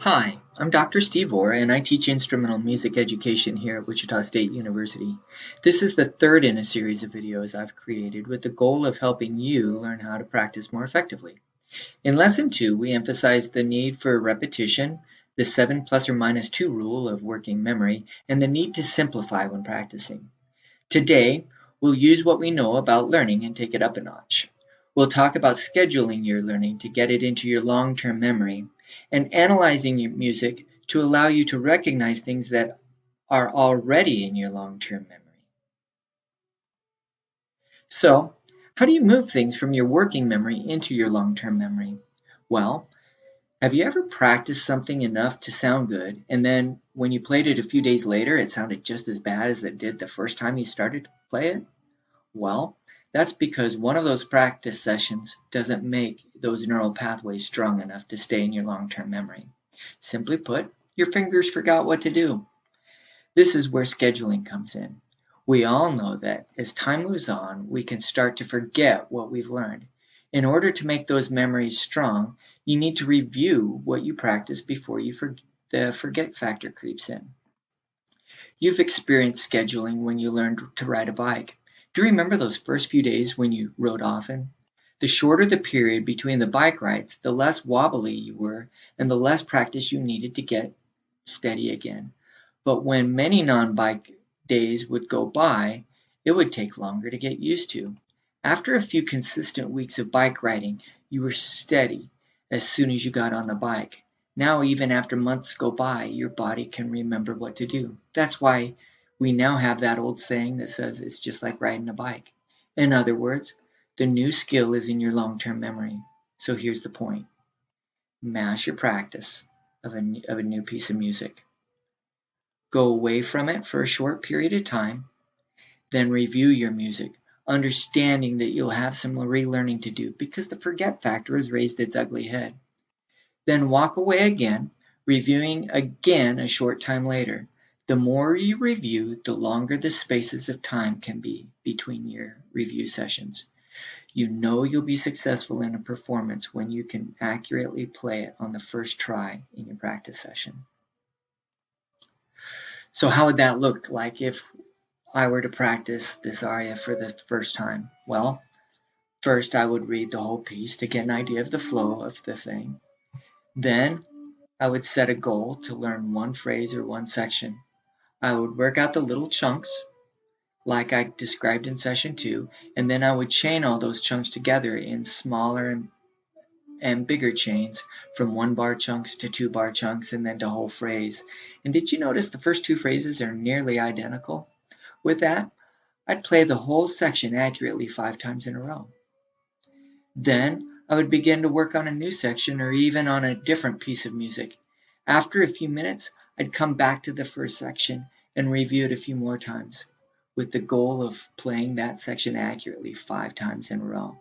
Hi, I'm Dr. Steve Orr, and I teach instrumental music education here at Wichita State University. This is the third in a series of videos I've created with the goal of helping you learn how to practice more effectively. In Lesson 2, we emphasized the need for repetition, the 7 plus or minus 2 rule of working memory, and the need to simplify when practicing. Today, we'll use what we know about learning and take it up a notch. We'll talk about scheduling your learning to get it into your long-term memory and analyzing your music to allow you to recognize things that are already in your long-term memory. So, how do you move things from your working memory into your long-term memory? Well, have you ever practiced something enough to sound good, and then when you played it a few days later, it sounded just as bad as it did the first time you started to play it? Well, that's because one of those practice sessions doesn't make those neural pathways strong enough to stay in your long-term memory. Simply put, your fingers forgot what to do. This is where scheduling comes in. We all know that as time moves on, we can start to forget what we've learned. In order to make those memories strong, you need to review what you practiced before the forget factor creeps in. You've experienced scheduling when you learned to ride a bike. Do you remember those first few days when you rode often? The shorter the period between the bike rides, the less wobbly you were and the less practice you needed to get steady again. But when many non-bike days would go by, it would take longer to get used to. After a few consistent weeks of bike riding, you were steady as soon as you got on the bike. Now, even after months go by, your body can remember what to do. That's why we now have that old saying that says it's just like riding a bike. In other words, the new skill is in your long-term memory. So here's the point. Mash your practice of a new piece of music. Go away from it for a short period of time, then review your music, understanding that you'll have some relearning to do because the forget factor has raised its ugly head. Then walk away again, reviewing again a short time later. The more you review, the longer the spaces of time can be between your review sessions. You know you'll be successful in a performance when you can accurately play it on the first try in your practice session. So how would that look like if I were to practice this aria for the first time? Well, first I would read the whole piece to get an idea of the flow of the thing. Then I would set a goal to learn one phrase or one section. I would work out the little chunks like I described in session 2, and then I would chain all those chunks together in smaller and bigger chains from 1-bar chunks to 2-bar chunks and then to whole phrase. And did you notice the first 2 phrases are nearly identical? With that, I'd play the whole section accurately 5 times in a row. Then I would begin to work on a new section or even on a different piece of music. After a few minutes, I'd come back to the first section and review it a few more times with the goal of playing that section accurately 5 times in a row.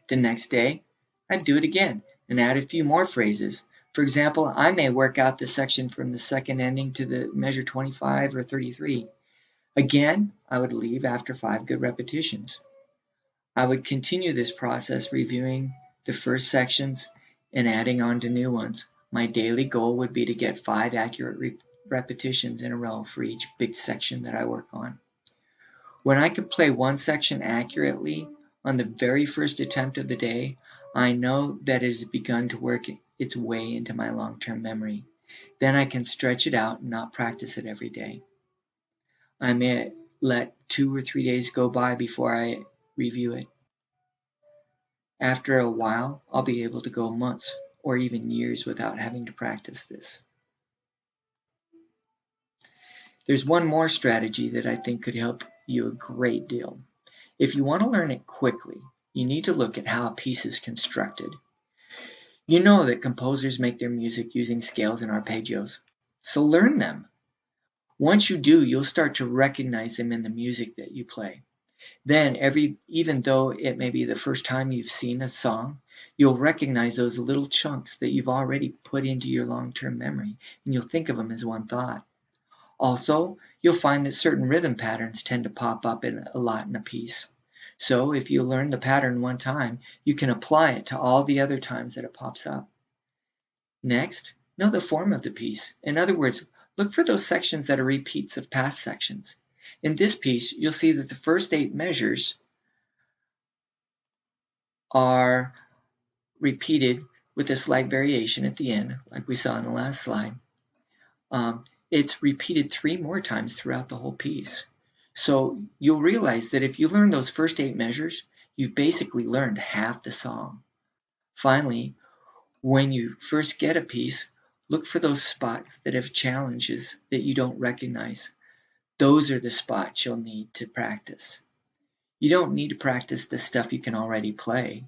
The next day, I'd do it again and add a few more phrases. For example, I may work out the section from the second ending to the measure 25 or 33. Again, I would leave after 5 good repetitions. I would continue this process reviewing the first sections and adding on to new ones. My daily goal would be to get 5 accurate repetitions in a row for each big section that I work on. When I can play one section accurately on the very first attempt of the day, I know that it has begun to work its way into my long-term memory. Then I can stretch it out and not practice it every day. I may let 2 or 3 days go by before I review it. After a while, I'll be able to go months or even years without having to practice this. There's one more strategy that I think could help you a great deal. If you want to learn it quickly, you need to look at how a piece is constructed. You know that composers make their music using scales and arpeggios, so learn them. Once you do, you'll start to recognize them in the music that you play. Then, even though it may be the first time you've seen a song, you'll recognize those little chunks that you've already put into your long-term memory, and you'll think of them as one thought. Also, you'll find that certain rhythm patterns tend to pop up a lot in a piece. So if you learn the pattern one time, you can apply it to all the other times that it pops up. Next, know the form of the piece. In other words, look for those sections that are repeats of past sections. In this piece, you'll see that the first 8 measures are repeated with a slight variation at the end, like we saw in the last slide. It's repeated 3 more times throughout the whole piece. So you'll realize that if you learn those first 8 measures, you've basically learned half the song. Finally, when you first get a piece, look for those spots that have challenges that you don't recognize. Those are the spots you'll need to practice. You don't need to practice the stuff you can already play.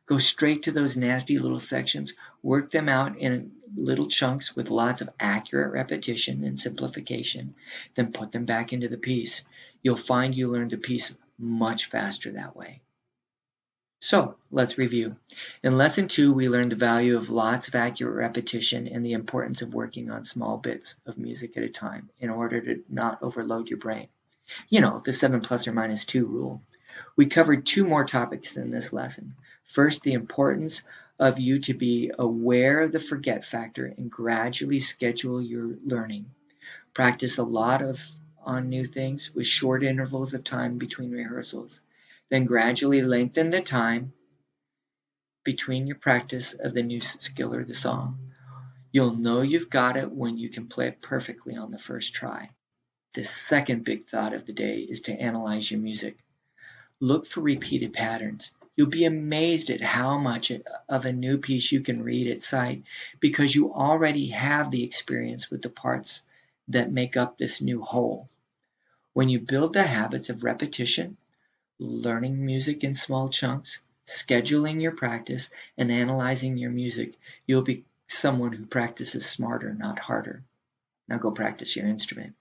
Go straight to those nasty little sections, work them out in little chunks with lots of accurate repetition and simplification, then put them back into the piece. You'll find you learn the piece much faster that way. So let's review. In lesson 2, we learned the value of lots of accurate repetition and the importance of working on small bits of music at a time in order to not overload your brain. You know, the 7 plus or minus 2 rule. We covered 2 more topics in this lesson. First, the importance of you to be aware of the forget factor and gradually schedule your learning. Practice a lot on new things with short intervals of time between rehearsals. Then gradually lengthen the time between your practice of the new skill or the song. You'll know you've got it when you can play it perfectly on the first try. The second big thought of the day is to analyze your music. Look for repeated patterns. You'll be amazed at how much of a new piece you can read at sight because you already have the experience with the parts that make up this new whole. When you build the habits of repetition, learning music in small chunks, scheduling your practice, and analyzing your music, you'll be someone who practices smarter, not harder. Now go practice your instrument.